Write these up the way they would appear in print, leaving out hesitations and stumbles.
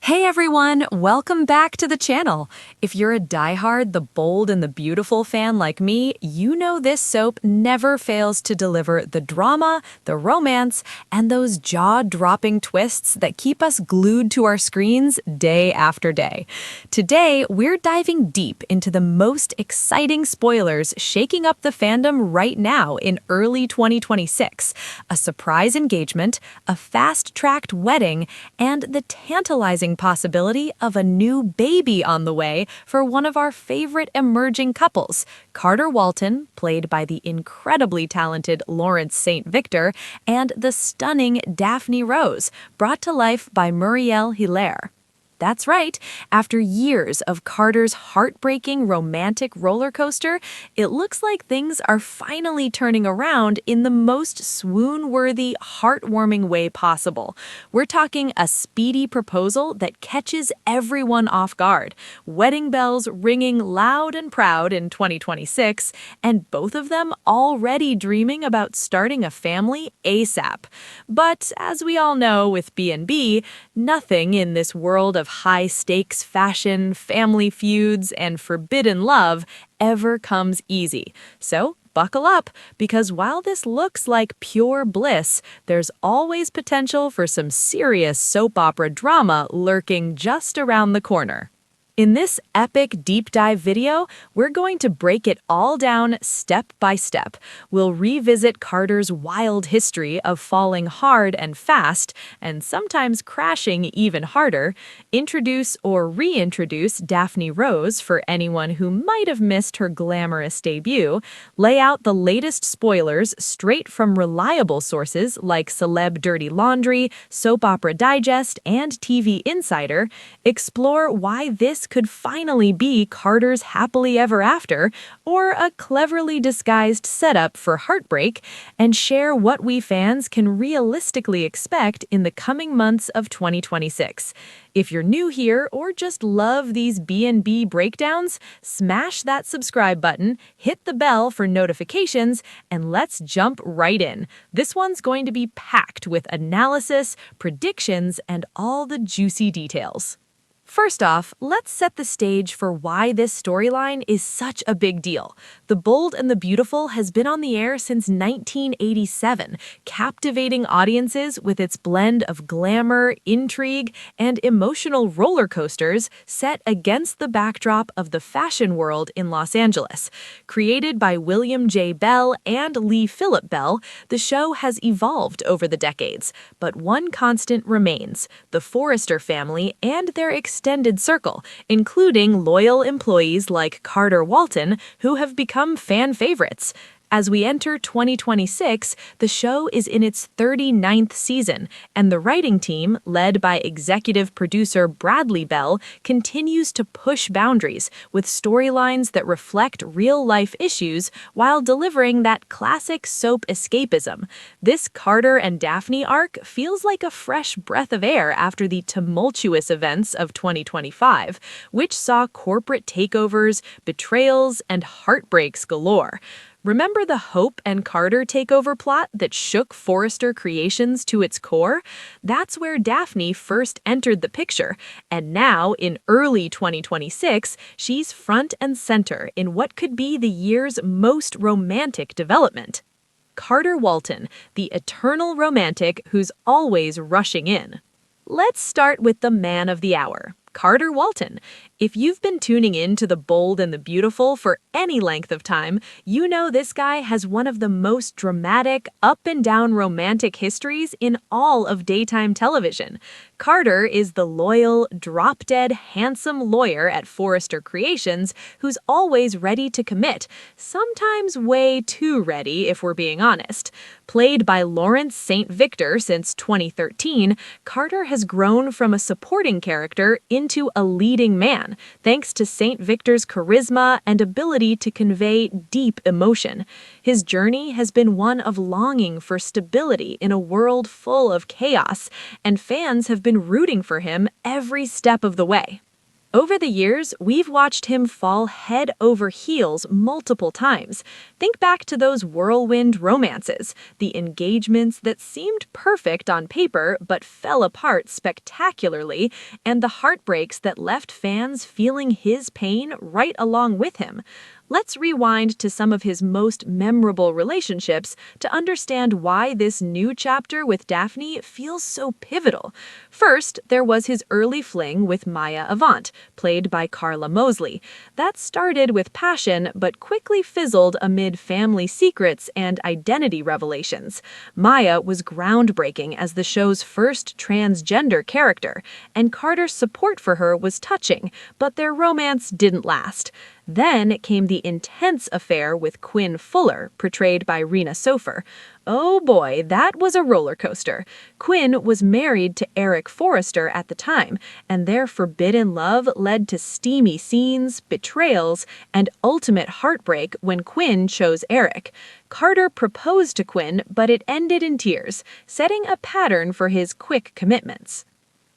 Hey everyone, welcome back to the channel. If you're a diehard The Bold and the Beautiful fan like me, you know this soap never fails to deliver the drama, the romance, and those jaw-dropping twists that keep us glued to our screens day after day. Today, we're diving deep into the most exciting spoilers shaking up the fandom right now in early 2026, a surprise engagement, a fast-tracked wedding, and the tantalizing possibility of a new baby on the way for one of our favorite emerging couples, Carter Walton, played by the incredibly talented Lawrence St. Victor, and the stunning Daphne Rose, brought to life by Muriel Hilaire. That's right, after years of Carter's heartbreaking romantic roller coaster, it looks like things are finally turning around in the most swoon-worthy, heartwarming way possible. We're talking a speedy proposal that catches everyone off guard, wedding bells ringing loud and proud in 2026, and both of them already dreaming about starting a family ASAP. But as we all know with B&B, nothing in this world of high-stakes fashion, family feuds, and forbidden love ever comes easy. So buckle up, because while this looks like pure bliss, there's always potential for some serious soap opera drama lurking just around the corner. In this epic deep dive video, we're going to break it all down step by step. We'll revisit Carter's wild history of falling hard and fast, and sometimes crashing even harder, introduce or reintroduce Daphne Rose for anyone who might have missed her glamorous debut, lay out the latest spoilers straight from reliable sources like Celeb Dirty Laundry, Soap Opera Digest, and TV Insider, explore why this could finally be Carter's happily ever after, or a cleverly disguised setup for heartbreak, and share what we fans can realistically expect in the coming months of 2026. If you're new here or just love these B&B breakdowns, smash that subscribe button, hit the bell for notifications, and let's jump right in. This one's going to be packed with analysis, predictions, and all the juicy details. First off, let's set the stage for why this storyline is such a big deal. The Bold and the Beautiful has been on the air since 1987, captivating audiences with its blend of glamour, intrigue, and emotional roller coasters set against the backdrop of the fashion world in Los Angeles. Created by William J. Bell and Lee Phillip Bell, the show has evolved over the decades, but one constant remains: the Forrester family and their extended circle, including loyal employees like Carter Walton, who have become fan favorites. As we enter 2026, the show is in its 39th season, and the writing team, led by executive producer Bradley Bell, continues to push boundaries with storylines that reflect real-life issues while delivering that classic soap escapism. This Carter and Daphne arc feels like a fresh breath of air after the tumultuous events of 2025, which saw corporate takeovers, betrayals, and heartbreaks galore. Remember the Hope and Carter takeover plot that shook Forrester Creations to its core? That's where Daphne first entered the picture, and now, in early 2026, she's front and center in what could be the year's most romantic development. Carter Walton, the eternal romantic who's always rushing in. Let's start with the man of the hour, Carter Walton. If you've been tuning in to The Bold and the Beautiful for any length of time, you know this guy has one of the most dramatic, up-and-down romantic histories in all of daytime television. Carter is the loyal, drop-dead, handsome lawyer at Forrester Creations who's always ready to commit, sometimes way too ready if we're being honest. Played by Lawrence St. Victor since 2013, Carter has grown from a supporting character into a leading man, thanks to St. Victor's charisma and ability to convey deep emotion. His journey has been one of longing for stability in a world full of chaos, and fans have been rooting for him every step of the way. Over the years, we've watched him fall head over heels multiple times. Think back to those whirlwind romances, the engagements that seemed perfect on paper but fell apart spectacularly, and the heartbreaks that left fans feeling his pain right along with him. Let's rewind to some of his most memorable relationships to understand why this new chapter with Daphne feels so pivotal. First, there was his early fling with Maya Avant, played by Carla Mosley. That started with passion but quickly fizzled amid family secrets and identity revelations. Maya was groundbreaking as the show's first transgender character, and Carter's support for her was touching, but their romance didn't last. Then came the intense affair with Quinn Fuller, portrayed by Rena Sofer. Oh boy, that was a roller coaster. Quinn was married to Eric Forrester at the time, and their forbidden love led to steamy scenes, betrayals, and ultimate heartbreak when Quinn chose Eric. Carter proposed to Quinn, but it ended in tears, setting a pattern for his quick commitments.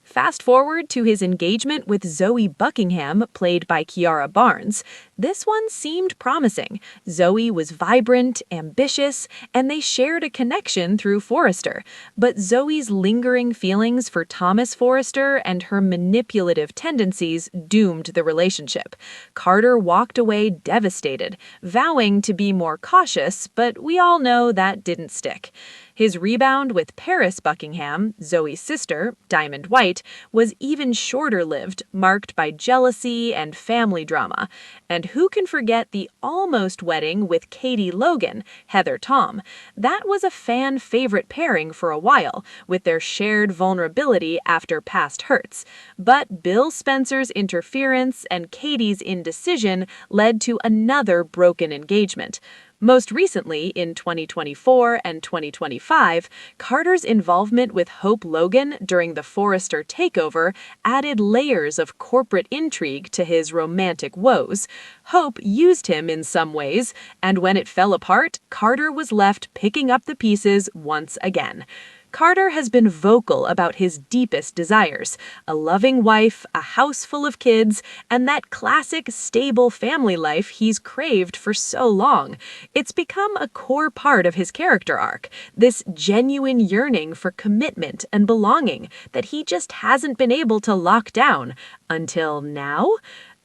Fast forward to his engagement with Zoe Buckingham, played by Kiara Barnes. This one seemed promising. Zoe was vibrant, ambitious, and they shared a connection through Forrester. But Zoe's lingering feelings for Thomas Forrester and her manipulative tendencies doomed the relationship. Carter walked away devastated, vowing to be more cautious, but we all know that didn't stick. His rebound with Paris Buckingham, Zoe's sister, Diamond White, was even shorter-lived, marked by jealousy and family drama. And who can forget the almost wedding with Katie Logan, Heather Tom? That was a fan-favorite pairing for a while, with their shared vulnerability after past hurts. But Bill Spencer's interference and Katie's indecision led to another broken engagement. Most recently, in 2024 and 2025, Carter's involvement with Hope Logan during the Forrester takeover added layers of corporate intrigue to his romantic woes. Hope used him in some ways, and when it fell apart, Carter was left picking up the pieces once again. Carter has been vocal about his deepest desires: a loving wife, a house full of kids, and that classic, stable family life he's craved for so long. It's become a core part of his character arc, this genuine yearning for commitment and belonging that he just hasn't been able to lock down. Until now?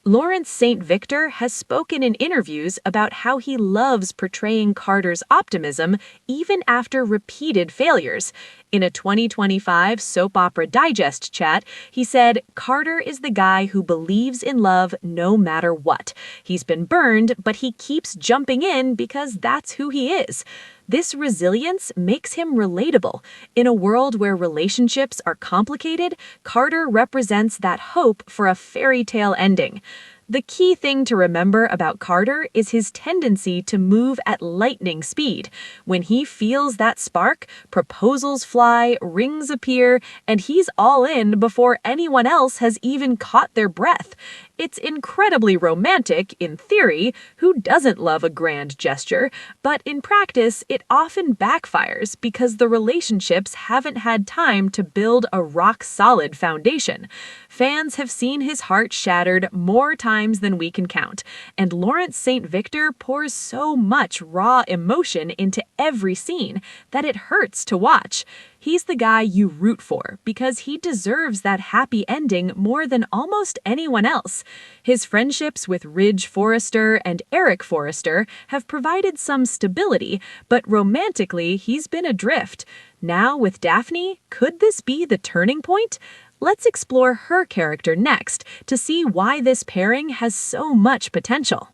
Lawrence St. Victor has spoken in interviews about how he loves portraying Carter's optimism even after repeated failures. In a 2025 Soap Opera Digest chat, he said, "Carter is the guy who believes in love no matter what. He's been burned, but he keeps jumping in because that's who he is." This resilience makes him relatable. In a world where relationships are complicated, Carter represents that hope for a fairy tale ending. The key thing to remember about Carter is his tendency to move at lightning speed. When he feels that spark, proposals fly, rings appear, and he's all in before anyone else has even caught their breath. It's incredibly romantic, in theory. Who doesn't love a grand gesture? But in practice, it often backfires because the relationships haven't had time to build a rock-solid foundation. Fans have seen his heart shattered more times than we can count, and Lawrence St. Victor pours so much raw emotion into every scene that it hurts to watch. He's the guy you root for because he deserves that happy ending more than almost anyone else. His friendships with Ridge Forrester and Eric Forrester have provided some stability, but romantically, he's been adrift. Now with Daphne, could this be the turning point? Let's explore her character next to see why this pairing has so much potential.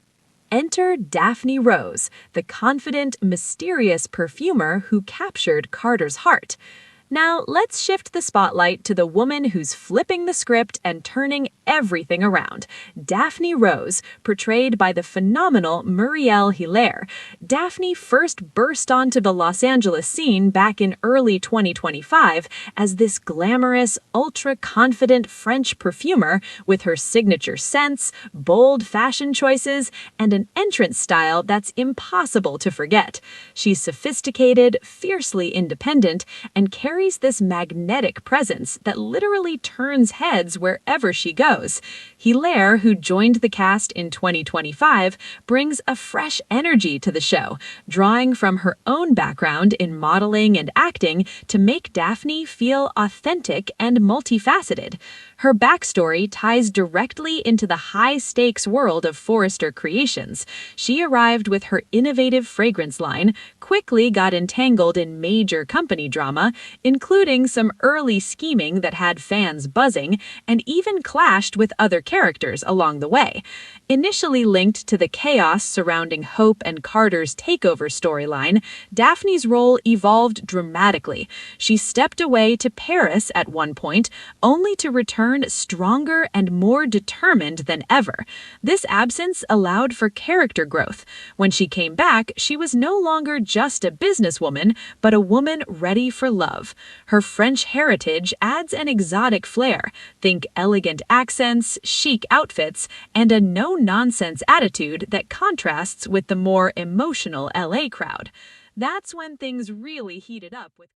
Enter Daphne Rose, the confident, mysterious perfumer who captured Carter's heart. Now, let's shift the spotlight to the woman who's flipping the script and turning everything around. Daphne Rose, portrayed by the phenomenal Muriel Hilaire. Daphne first burst onto the Los Angeles scene back in early 2025 as this glamorous, ultra-confident French perfumer with her signature scents, bold fashion choices, and an entrance style that's impossible to forget. She's sophisticated, fiercely independent, and carries carries this magnetic presence that literally turns heads wherever she goes. Hilaire, who joined the cast in 2025, brings a fresh energy to the show, drawing from her own background in modeling and acting to make Daphne feel authentic and multifaceted. Her backstory ties directly into the high-stakes world of Forrester creations. She arrived with her innovative fragrance line, quickly got entangled in major company drama, including some early scheming that had fans buzzing, and even clashed with other characters along the way. Initially linked to the chaos surrounding Hope and Carter's takeover storyline, Daphne's role evolved dramatically. She stepped away to Paris at one point, only to return stronger and more determined than ever. This absence allowed for character growth. When she came back, she was no longer just a businesswoman, but a woman ready for love. Her French heritage adds an exotic flair. Think elegant accents, chic outfits, and a no-nonsense attitude that contrasts with the more emotional LA crowd. That's when things really heated up with